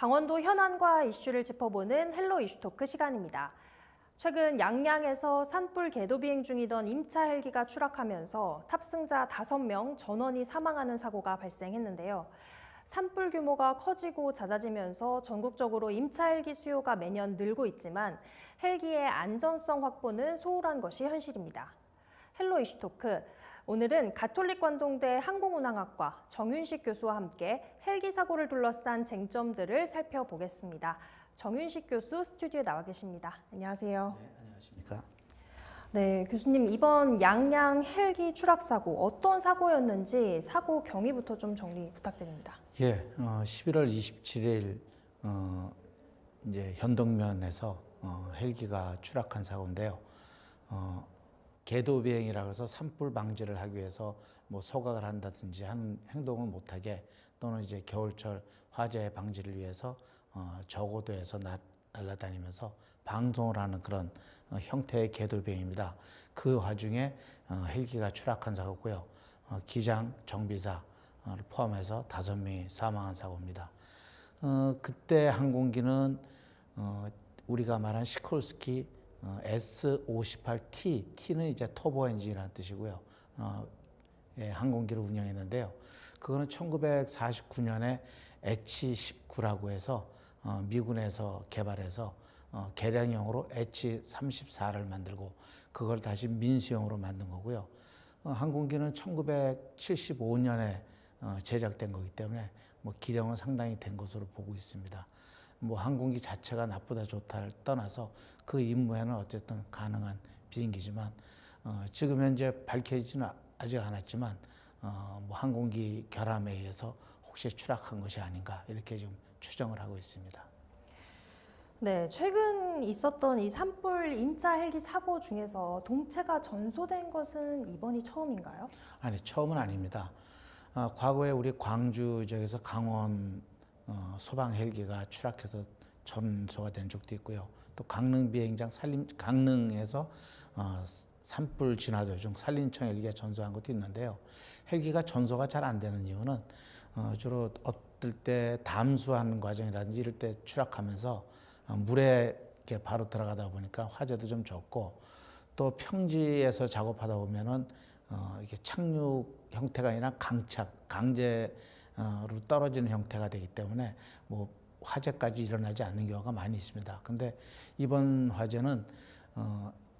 강원도 현안과 이슈를 짚어보는 헬로 이슈토크 시간입니다. 최근 양양에서 산불 계도 비행 중이던 임차 헬기가 추락하면서 탑승자 5명 전원이 사망하는 사고가 발생했는데요. 산불 규모가 커지고 잦아지면서 전국적으로 임차 헬기 수요가 매년 늘고 있지만 헬기의 안전성 확보는 소홀한 것이 현실입니다. 헬로 이슈토크, 오늘은 가톨릭 관동대 항공운항학과 정윤식 교수와 함께 헬기 사고를 둘러싼 쟁점들을 살펴보겠습니다. 정윤식 교수 스튜디오에 나와 계십니다. 안녕하세요. 네, 안녕하십니까. 네, 교수님 이번 양양 헬기 추락 사고 어떤 사고였는지 사고 경위부터 좀 정리 부탁드립니다. 예, 11월 27일 이제 현동면에서 헬기가 추락한 사고인데요. 계도 비행이라고 해서 산불 방지를 하기 위해서 뭐 소각을 한다든지 하는 행동을 못하게 또는 이제 겨울철 화재 방지를 위해서 저고도에서 날아다니면서 방송을 하는 그런 형태의 계도 비행입니다. 그 와중에 헬기가 추락한 사고고요. 기장, 정비사를 포함해서 5명이 사망한 사고입니다. 그때 항공기는 우리가 말한 시콜스키 S58T, T는 이제 터보 엔진이라는 뜻이고요. 예, 항공기를 운영했는데요. 그거는 1949년에 H-19라고 해서 미군에서 개발해서 개량형으로 H-34를 만들고 그걸 다시 민수형으로 만든 거고요. 항공기는 1975년에 제작된 거기 때문에 뭐 기량은 상당히 된 것으로 보고 있습니다. 뭐 항공기 자체가 나쁘다 좋다를 떠나서 그 임무에는 어쨌든 가능한 비행기지만 지금 현재 밝혀지지는 아직 않았지만 뭐 항공기 결함에 의해서 혹시 추락한 것이 아닌가 이렇게 지금 추정을 하고 있습니다. 네, 최근 있었던 이 산불 임차 헬기 사고 중에서 동체가 전소된 것은 이번이 처음인가요? 아니, 처음은 아닙니다. 과거에 우리 광주 지역에서 강원 소방 헬기가 추락해서 전소가 된 적도 있고요. 또 강릉 비행장 강릉에서 산불 진화 도중 산림청 헬기가 전소한 것도 있는데요. 헬기가 전소가 잘 안 되는 이유는 주로 어떨 때 담수하는 과정이라든지 이럴 때 추락하면서 물에 이렇게 바로 들어가다 보니까 화재도 좀 적고 또 평지에서 작업하다 보면은 이게 착륙 형태가 아니라 강제로 떨어지는 형태가 되기 때문에 뭐 화재까지 일어나지 않는 경우가 많이 있습니다. 근데 이번 화재는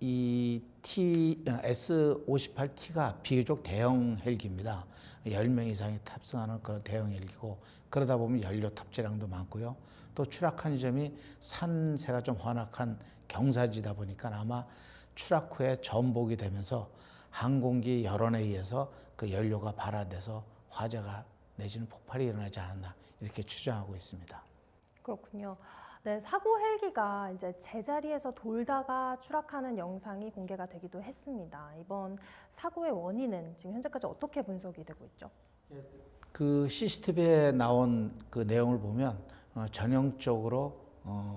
이 S58T가 비교적 대형 헬기입니다. 10명 이상이 탑승하는 그런 대형 헬기고 그러다 보면 연료 탑재량도 많고요. 또 추락한 지점이 산세가 좀 환악한 경사지다 보니까 아마 추락 후에 전복이 되면서 항공기 열원에 의해서 그 연료가 발화돼서 화재가 내지는 폭발이 일어나지 않았나 이렇게 추정하고 있습니다. 그렇군요. 네, 사고 헬기가 이제 제자리에서 돌다가 추락하는 영상이 공개가 되기도 했습니다. 이번 사고의 원인은 지금 현재까지 어떻게 분석이 되고 있죠? 그 CCTV에 나온 그 내용을 보면 전형적으로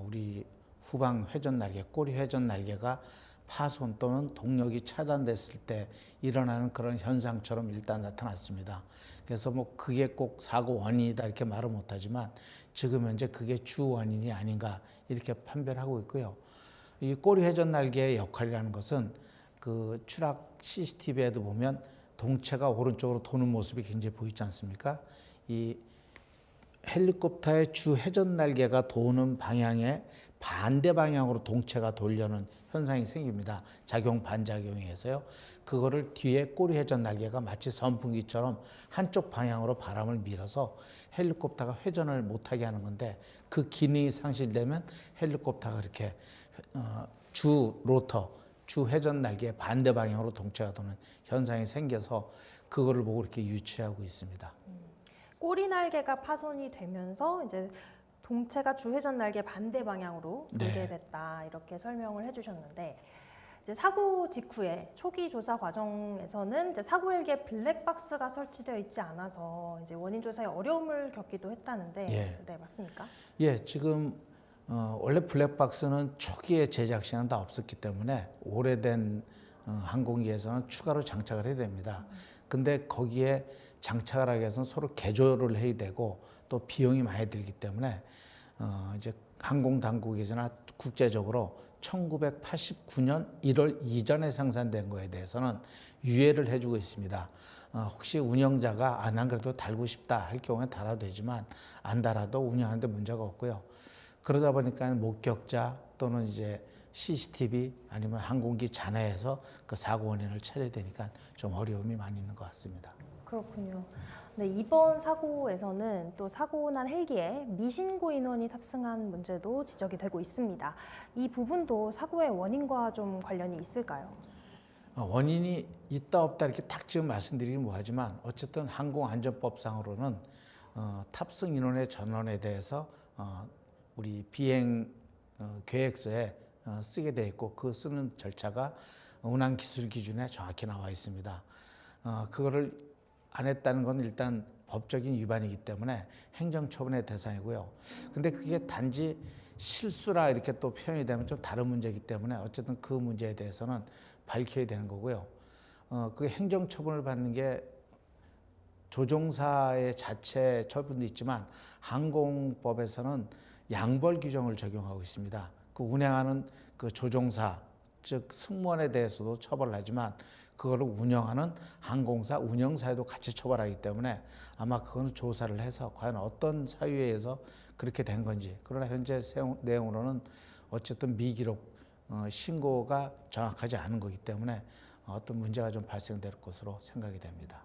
우리 후방 회전 날개, 꼬리 회전 날개가 파손 또는 동력이 차단됐을 때 일어나는 그런 현상처럼 일단 나타났습니다. 그래서 뭐 그게 꼭 사고 원인이다 이렇게 말을 못하지만 지금 현재 그게 주 원인이 아닌가 이렇게 판별하고 있고요. 이 꼬리 회전 날개의 역할이라는 것은 그 추락 CCTV에도 보면 동체가 오른쪽으로 도는 모습이 굉장히 보이지 않습니까? 이 헬리콥터의 주 회전 날개가 도는 방향에 반대 방향으로 동체가 돌려는 현상이 생깁니다. 작용 반작용에 의해서요. 그거를 뒤에 꼬리 회전 날개가 마치 선풍기처럼 한쪽 방향으로 바람을 밀어서 헬리콥터가 회전을 못하게 하는 건데 그 기능이 상실되면 헬리콥터가 이렇게 주 로터, 주 회전 날개 반대 방향으로 동체가 도는 현상이 생겨서 그거를 보고 이렇게 유추하고 있습니다. 꼬리 날개가 파손이 되면서 이제 동체가 주 회전 날개 반대 방향으로 돌게 됐다 이렇게 설명을 해주셨는데 이제 사고 직후에 초기 조사 과정에서는 이제 사고 헬기에 블랙박스가 설치되어 있지 않아서 이제 원인 조사에 어려움을 겪기도 했다는데 네, 맞습니까? 예, 지금 원래 블랙박스는 초기에 제작 시에는 다 없었기 때문에 오래된 항공기에서는 추가로 장착을 해야 됩니다. 근데 거기에 장착을 하기 위해서는 서로 개조를 해야 되고 또 비용이 많이 들기 때문에 이제 항공 당국에서나 국제적으로 1989년 1월 이전에 생산된 거에 대해서는 유예를 해주고 있습니다. 혹시 운영자가 안 그래도 달고 싶다 할 경우에 달아도 되지만 안 달아도 운영하는데 문제가 없고요. 그러다 보니까 목격자 또는 이제 CCTV 아니면 항공기 잔해에서 그 사고 원인을 찾아야 되니까 좀 어려움이 많이 있는 것 같습니다. 그렇군요. 네, 이번 사고에서는 또 사고 난 헬기에 미신고 인원이 탑승한 문제도 지적이 되고 있습니다. 이 부분도 사고의 원인과 좀 관련이 있을까요? 원인이 있다 없다 이렇게 딱 지금 말씀드리긴 뭐하지만 어쨌든 항공안전법상으로는 탑승 인원의 전원에 대해서 우리 비행 계획서에 쓰게 돼 있고 그 쓰는 절차가 운항 기술 기준에 정확히 나와 있습니다. 그거를 안 했다는 건 일단 법적인 위반이기 때문에 행정처분의 대상이고요. 근데 그게 단지 실수라 이렇게 또 표현이 되면 좀 다른 문제이기 때문에 어쨌든 그 문제에 대해서는 밝혀야 되는 거고요. 그 행정처분을 받는 게 조종사의 자체 처분도 있지만 항공법에서는 양벌 규정을 적용하고 있습니다. 그 운행하는 그 조종사 즉 승무원에 대해서도 처벌하지만 그거를 운영하는 항공사 운영사에도 같이 처벌하기 때문에 아마 그거는 조사를 해서 과연 어떤 사유에 의해서 그렇게 된 건지. 그러나 현재 내용으로는 어쨌든 미기록 신고가 정확하지 않은 거기 때문에 어떤 문제가 좀 발생될 것으로 생각이 됩니다.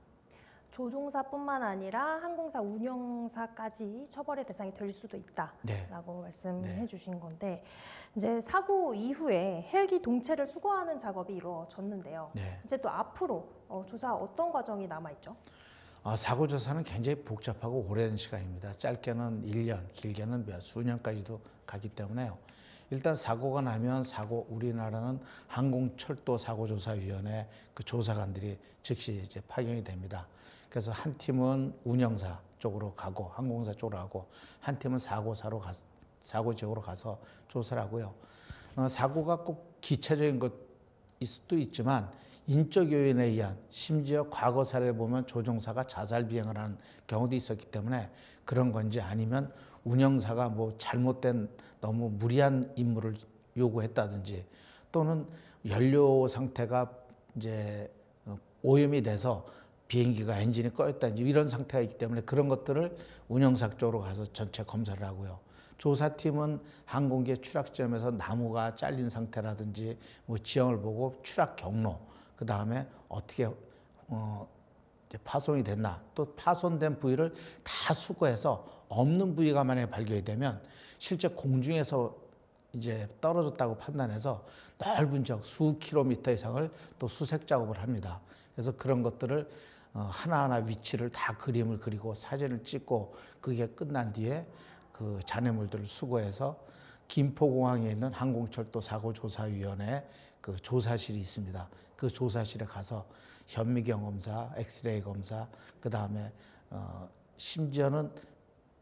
조종사뿐만 아니라 항공사 운영사까지 처벌의 대상이 될 수도 있다라고 네. 말씀해 네. 주신 건데 이제 사고 이후에 헬기 동체를 수거하는 작업이 이루어졌는데요. 네. 이제 또 앞으로 조사 어떤 과정이 남아 있죠? 사고 조사는 굉장히 복잡하고 오랜 시간입니다. 짧게는 1년, 길게는 몇 수년까지도 가기 때문에요. 일단 사고가 나면 우리나라는 항공철도사고조사위원회 그 조사관들이 즉시 이제 파견이 됩니다. 그래서 한 팀은 운영사 쪽으로 가고 항공사 쪽으로 가고 한 팀은 사고 지역으로 가서 조사를 하고요. 사고가 꼭 기체적인 것일 수도 있지만 인적 요인에 의한 심지어 과거 사례를 보면 조종사가 자살 비행을 하는 경우도 있었기 때문에 그런 건지 아니면 운영사가 뭐 잘못된 너무 무리한 임무를 요구했다든지 또는 연료 상태가 이제 오염이 돼서 비행기가 엔진이 꺼였다든지 이런 상태가 있기 때문에 그런 것들을 운영사 쪽으로 가서 전체 검사를 하고요. 조사팀은 항공기의 추락지점에서 나무가 잘린 상태라든지 뭐 지형을 보고 추락 경로, 그 다음에 어떻게 파손이 됐나, 또 파손된 부위를 다 수거해서 없는 부위가 만약에 발견이 되면 실제 공중에서 이제 떨어졌다고 판단해서 넓은 적 수 킬로미터 이상을 또 수색 작업을 합니다. 그래서 그런 것들을 하나하나 위치를 다 그림을 그리고 사진을 찍고 그게 끝난 뒤에 그 잔해물들을 수거해서 김포공항에 있는 항공철도사고조사위원회 그 조사실이 있습니다. 그 조사실에 가서 현미경 검사, 엑스레이 검사, 그 다음에 심지어는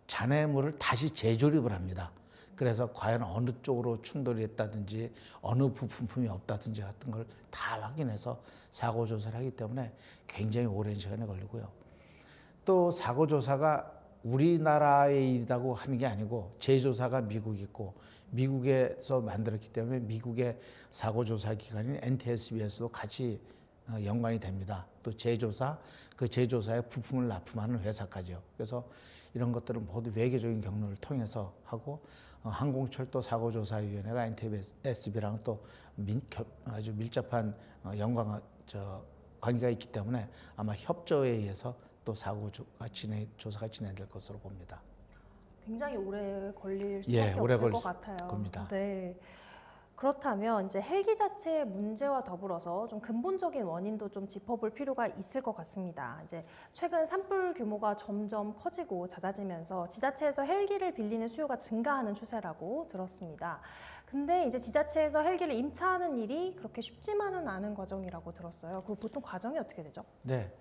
잔해물을 다시 재조립을 합니다. 그래서 과연 어느 쪽으로 충돌이 했다든지 어느 부품이 없다든지 같은 걸 다 확인해서 사고 조사를 하기 때문에 굉장히 오랜 시간이 걸리고요. 또 사고 조사가 우리나라의 일이라고 하는 게 아니고 제조사가 미국 있고 미국에서 만들었기 때문에 미국의 사고 조사 기관인 NTSB에서도 같이 연관이 됩니다. 또 제조사, 그 제조사의 부품을 납품하는 회사까지요. 그래서 이런 것들은 모두 외교적인 경로를 통해서 하고 항공철도사고조사위원회가 NTSB랑 또 아주 밀접한 관계가 있기 때문에 아마 협조에 의해서 또 조사가 진행될 것으로 봅니다. 굉장히 오래 걸릴 수밖에 없을 것 같아요. 겁니다. 네. 그렇다면 이제 헬기 자체의 문제와 더불어서 좀 근본적인 원인도 좀 짚어볼 필요가 있을 것 같습니다. 이제 최근 산불 규모가 점점 커지고 잦아지면서 지자체에서 헬기를 빌리는 수요가 증가하는 추세라고 들었습니다. 근데 이제 지자체에서 헬기를 임차하는 일이 그렇게 쉽지만은 않은 과정이라고 들었어요. 그 보통 과정이 어떻게 되죠? 네,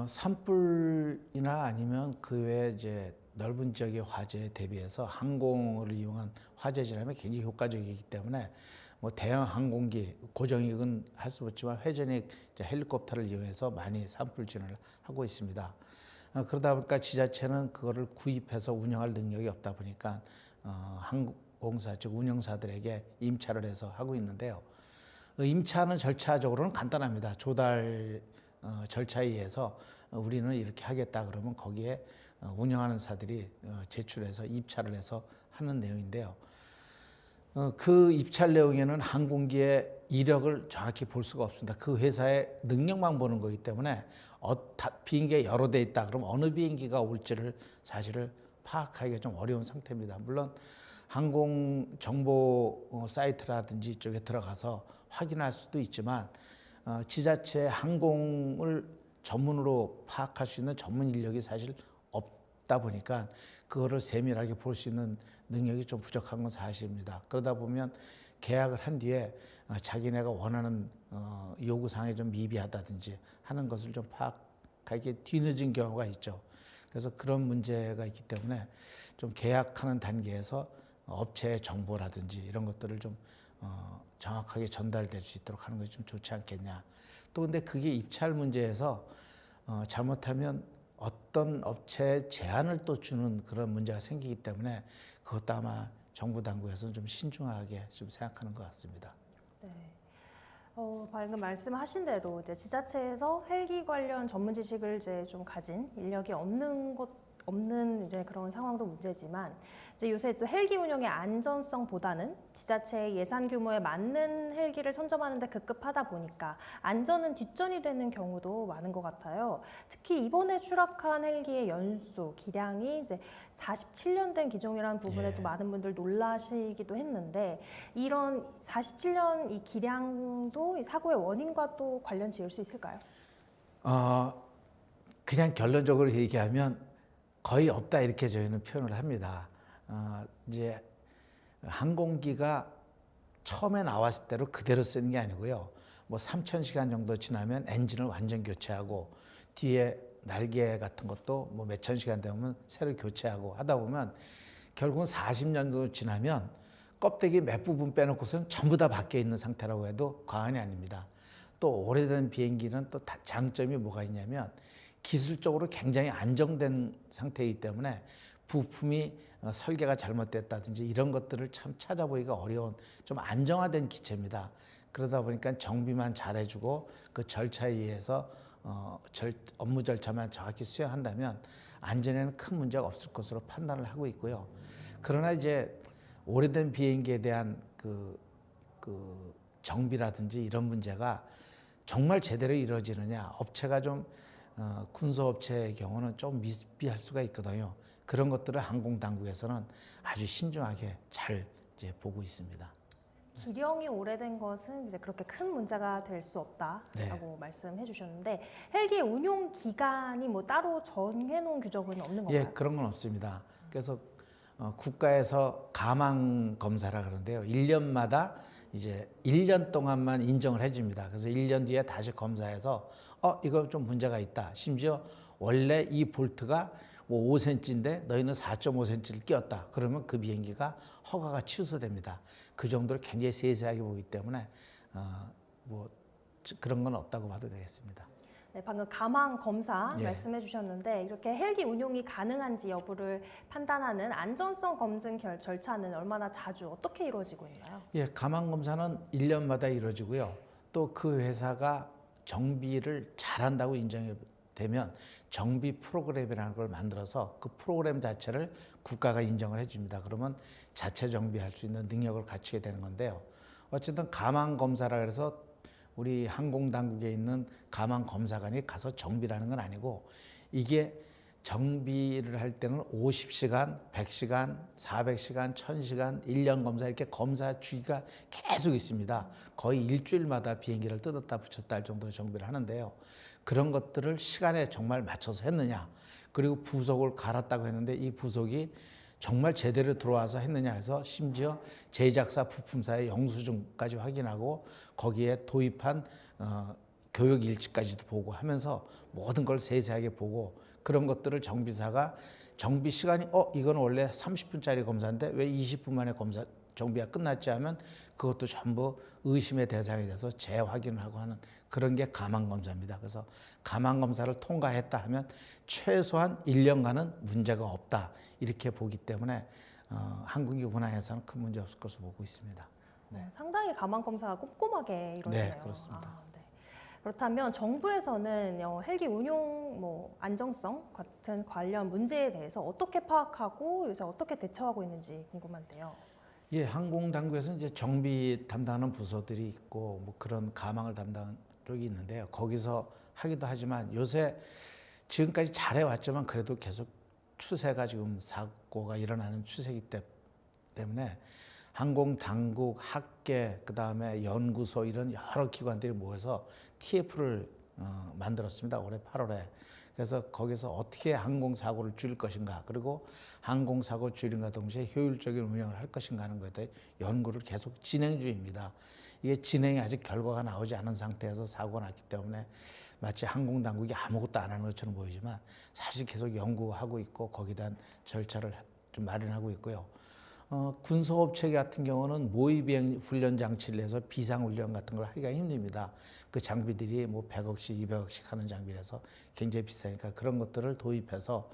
산불이나 아니면 그 외에 이제 넓은 지역의 화재에 대비해서 항공을 이용한 화재 진압이 굉장히 효과적이기 때문에 뭐 대형 항공기 고정익은 할 수 없지만 회전익 헬리콥터를 이용해서 많이 산불 진압을 하고 있습니다. 그러다 보니까 지자체는 그거를 구입해서 운영할 능력이 없다 보니까 항공사 즉 운영사들에게 임차를 해서 하고 있는데요. 임차는 절차적으로는 간단합니다. 조달 절차에 의해서 우리는 이렇게 하겠다 그러면 거기에 운영하는 사들이 제출해서 입찰을 해서 하는 내용인데요. 그 입찰 내용에는 항공기의 이력을 정확히 볼 수가 없습니다. 그 회사의 능력만 보는 거기 때문에 비행기가 여러 대 있다 그러면 어느 비행기가 올지를 사실을 파악하기가 좀 어려운 상태입니다. 물론 항공 정보 사이트라든지 이쪽에 들어가서 확인할 수도 있지만 지자체 항공을 전문으로 파악할 수 있는 전문 인력이 사실 없다 보니까 그거를 세밀하게 볼 수 있는 능력이 좀 부족한 건 사실입니다. 그러다 보면 계약을 한 뒤에 자기네가 원하는 요구사항이 좀 미비하다든지 하는 것을 좀 파악하기에 뒤늦은 경우가 있죠. 그래서 그런 문제가 있기 때문에 좀 계약하는 단계에서 업체의 정보라든지 이런 것들을 좀 정확하게 전달될 수 있도록 하는 것이 좀 좋지 않겠냐. 또 근데 그게 입찰 문제에서 잘못하면 어떤 업체에 제한을 또 주는 그런 문제가 생기기 때문에 그것도 아마 정부 당국에서는 좀 신중하게 좀 생각하는 것 같습니다. 네. 방금 말씀하신 대로 이제 지자체에서 헬기 관련 전문 지식을 이제 좀 가진 인력이 없는 이제 그런 상황도 문제지만 이제 요새 또 헬기 운영의 안전성보다는 지자체의 예산 규모에 맞는 헬기를 선점하는 데 급급하다 보니까 안전은 뒷전이 되는 경우도 많은 것 같아요. 특히 이번에 추락한 헬기의 연수, 기량이 이제 47년 된 기종이라는 부분에 또 많은 분들 놀라시기도 했는데 이런 47년 이 기량도 이 사고의 원인과 또 관련 지을 수 있을까요? 그냥 결론적으로 얘기하면 거의 없다 이렇게 저희는 표현을 합니다. 이제 항공기가 처음에 나왔을 때로 그대로 쓰는 게 아니고요. 뭐 3,000시간 정도 지나면 엔진을 완전 교체하고 뒤에 날개 같은 것도 뭐 몇천 시간 되면 새로 교체하고 하다 보면 결국은 40년 정도 지나면 껍데기 몇 부분 빼놓고서는 전부 다 바뀌어 있는 상태라고 해도 과언이 아닙니다. 또 오래된 비행기는 또 장점이 뭐가 있냐면 기술적으로 굉장히 안정된 상태이기 때문에 부품이 설계가 잘못됐다든지 이런 것들을 참 찾아보기가 어려운 좀 안정화된 기체입니다. 그러다 보니까 정비만 잘해주고 그 절차에 의해서 업무 절차만 정확히 수행한다면 안전에는 큰 문제가 없을 것으로 판단을 하고 있고요. 그러나 이제 오래된 비행기에 대한 그 정비라든지 이런 문제가 정말 제대로 이루어지느냐, 업체가 좀 군소업체의 경우는 좀 미비할 수가 있거든요. 그런 것들을 항공당국에서는 아주 신중하게 잘 이제 보고 있습니다. 기령이 오래된 것은 이제 그렇게 큰 문제가 될 수 없다라고 네. 말씀해 주셨는데 헬기 운용 기간이 뭐 따로 정해놓은 규정은 없는 건가요? 예, 그런 건 없습니다. 그래서 국가에서 가망 검사라 그러는데요. 1년마다 이제 1년 동안만 인정을 해줍니다. 그래서 1년 뒤에 다시 검사해서 이거 좀 문제가 있다. 심지어 원래 이 볼트가 5cm인데 너희는 4.5cm를 끼웠다. 그러면 그 비행기가 허가가 취소됩니다. 그 정도로 굉장히 세세하게 보기 때문에 뭐 그런 건 없다고 봐도 되겠습니다. 네, 방금 가망 검사 예. 말씀해 주셨는데 이렇게 헬기 운용이 가능한지 여부를 판단하는 안전성 검증 절차는 얼마나 자주 어떻게 이루어지고 있나요? 예, 가망 검사는 1년마다 이루어지고요. 또 그 회사가 정비를 잘한다고 인정이 되면 정비 프로그램이라는 걸 만들어서 그 프로그램 자체를 국가가 인정을 해줍니다. 그러면 자체 정비할 수 있는 능력을 갖추게 되는 건데요. 어쨌든 가망 검사라 그래서 우리 항공당국에 있는 가망 검사관이 가서 정비라는 건 아니고 이게 정비를 할 때는 50시간, 100시간, 400시간, 1000시간, 1년 검사 이렇게 검사 주기가 계속 있습니다. 거의 일주일마다 비행기를 뜯었다 붙였다 할 정도로 정비를 하는데요. 그런 것들을 시간에 정말 맞춰서 했느냐, 그리고 부속을 갈았다고 했는데 이 부속이 정말 제대로 들어와서 했느냐 해서 심지어 제작사 부품사의 영수증까지 확인하고 거기에 도입한 교육 일지까지도 보고 하면서 모든 걸 세세하게 보고 그런 것들을 정비사가 정비 시간이 이건 원래 30분짜리 검사인데 왜 20분 만에 정비가 끝났지 하면 그것도 전부 의심의 대상이 돼서 재확인을 하고 하는 그런 게 가망 검사입니다. 그래서 가망 검사를 통과했다 하면 최소한 1년간은 문제가 없다 이렇게 보기 때문에 항공기 운항에서는 큰 문제 없을 것으로 보고 있습니다. 네. 상당히 가망 검사가 꼼꼼하게 이루어지네요. 네, 그렇습니다. 네. 그렇다면 정부에서는 헬기 운용 안정성 같은 관련 문제에 대해서 어떻게 파악하고 요새 어떻게 대처하고 있는지 궁금한데요. 예, 항공당국에서는 이제 정비 담당하는 부서들이 있고 뭐 그런 가망을 담당하는 쪽이 있는데요. 거기서 하기도 하지만 요새 지금까지 잘해왔지만 그래도 계속 추세가 지금 사고가 일어나는 추세이기 때문에 항공당국, 학계, 그다음에 연구소 이런 여러 기관들이 모여서 TF를 만들었습니다. 올해 8월에. 그래서 거기서 어떻게 항공사고를 줄일 것인가 그리고 항공사고 줄임과 동시에 효율적인 운영을 할 것인가 하는 것에 대해 연구를 계속 진행 중입니다. 이게 진행이 아직 결과가 나오지 않은 상태에서 사고가 났기 때문에 마치 항공당국이 아무것도 안 하는 것처럼 보이지만 사실 계속 연구하고 있고 거기에 대한 절차를 좀 마련하고 있고요. 군소업체 같은 경우는 모의비행 훈련 장치를 해서 비상훈련 같은 걸 하기가 힘듭니다. 그 장비들이 뭐 100억씩, 200억씩 하는 장비라서 굉장히 비싸니까 그런 것들을 도입해서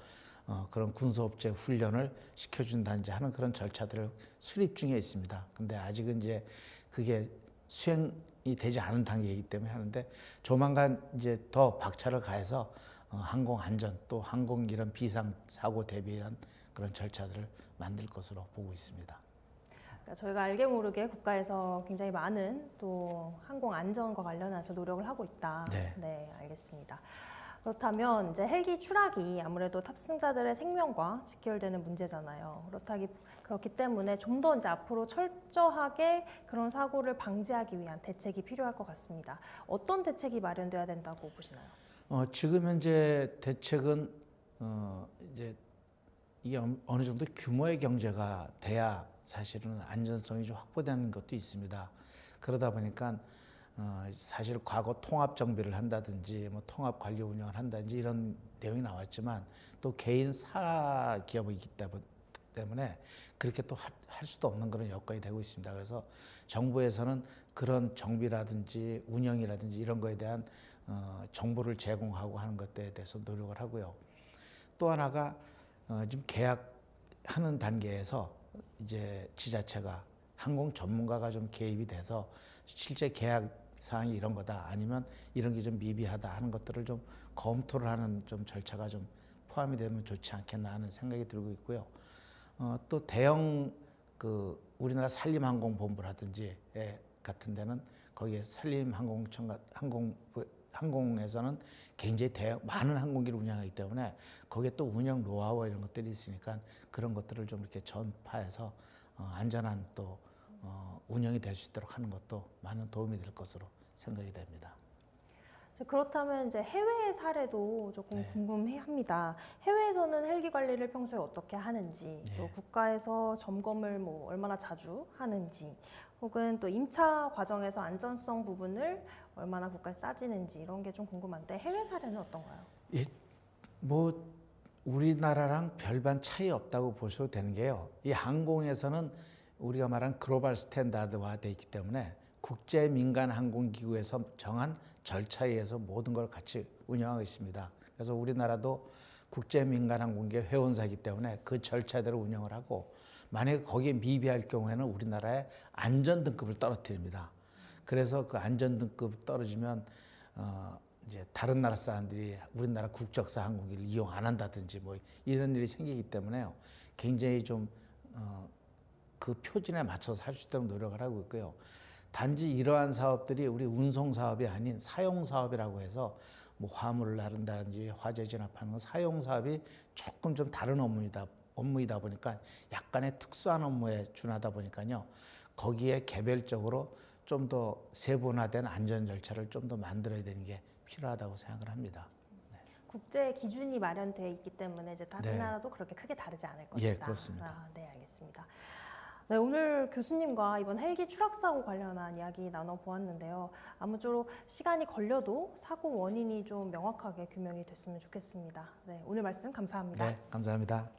그런 군소업체 훈련을 시켜준다든지 하는 그런 절차들을 수립 중에 있습니다. 근데 아직은 이제 그게 수행이 되지 않은 단계이기 때문에 하는데 조만간 이제 더 박차를 가해서 항공 안전 또 항공 이런 비상 사고 대비한 그런 절차들을 만들 것으로 보고 있습니다. 그러니까 저희가 알게 모르게 국가에서 굉장히 많은 또 항공 안전과 관련해서 노력을 하고 있다. 네. 알겠습니다. 그렇다면 이제 헬기 추락이 아무래도 탑승자들의 생명과 직결되는 문제잖아요. 그렇기 때문에 좀 더 이제 앞으로 철저하게 그런 사고를 방지하기 위한 대책이 필요할 것 같습니다. 어떤 대책이 마련돼야 된다고 보시나요? 지금 현재 대책은 이제 이게 어느 정도 규모의 경제가 돼야 사실은 안전성이 좀 확보되는 것도 있습니다. 그러다 보니까 사실 과거 통합 정비를 한다든지 뭐 통합 관리 운영을 한다든지 이런 내용이 나왔지만 또 개인 사기업이기 때문에 그렇게 또 할 수도 없는 그런 여건이 되고 있습니다. 그래서 정부에서는 그런 정비라든지 운영이라든지 이런 거에 대한 정보를 제공하고 하는 것에 대해서 노력을 하고요. 또 하나가 지금 계약하는 단계에서 이제 지자체가 항공 전문가가 좀 개입이 돼서 실제 계약 사항이 이런 거다 아니면 이런 게 좀 미비하다 하는 것들을 좀 검토를 하는 좀 절차가 좀 포함이 되면 좋지 않겠나 하는 생각이 들고 있고요. 또 대형 그 우리나라 산림항공본부라든지 같은 데는 거기에 산림항공청 항공에서는 굉장히 많은 항공기를 운영하기 때문에 거기에 또 운영 노하우 이런 것들이 있으니까 그런 것들을 좀 이렇게 전파해서 안전한 또 운영이 될 수 있도록 하는 것도 많은 도움이 될 것으로 생각이 됩니다. 그렇다면 이제 해외의 사례도 조금 궁금해합니다. 해외에서는 헬기 관리를 평소에 어떻게 하는지, 또 국가에서 점검을 뭐 얼마나 자주 하는지, 혹은 또 임차 과정에서 안전성 부분을 얼마나 국가에서 따지는지 이런 게 좀 궁금한데 해외 사례는 어떤가요? 예, 뭐 우리나라랑 별반 차이 없다고 보셔도 되는 게요. 이 항공에서는 우리가 말한 글로벌 스탠다드화 돼 있기 때문에 국제 민간 항공기구에서 정한 절차에 의해서 모든 걸 같이 운영하고 있습니다. 그래서 우리나라도 국제 민간 항공기의 회원사이기 때문에 그 절차대로 운영을 하고 만약에 거기에 미비할 경우에는 우리나라의 안전 등급을 떨어뜨립니다. 그래서 그 안전 등급 떨어지면 이제 다른 나라 사람들이 우리나라 국적사 항공기를 이용 안 한다든지 뭐 이런 일이 생기기 때문에요. 굉장히 좀 그 표준에 맞춰서 할 수 있도록 노력을 하고 있고요. 단지 이러한 사업들이 우리 운송 사업이 아닌 사용 사업이라고 해서 뭐 화물을 나른다든지 화재 진압하는 건 사용 사업이 조금 좀 다른 업무이다 보니까 약간의 특수한 업무에 준하다 보니까요. 거기에 개별적으로 좀 더 세분화된 안전 절차를 좀 더 만들어야 되는 게 필요하다고 생각을 합니다. 국제 기준이 마련되어 있기 때문에 이제 다른 나라도 그렇게 크게 다르지 않을 것이다. 예, 그렇습니다. 네, 알겠습니다. 네, 오늘 교수님과 이번 헬기 추락 사고 관련한 이야기 나눠보았는데요. 아무쪼록 시간이 걸려도 사고 원인이 좀 명확하게 규명이 됐으면 좋겠습니다. 네, 오늘 말씀 감사합니다. 네, 감사합니다.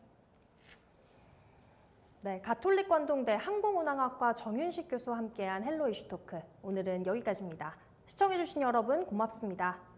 네, 가톨릭 관동대 항공운항학과 정윤식 교수와 함께한 헬로 이슈 토크. 오늘은 여기까지입니다. 시청해주신 여러분 고맙습니다.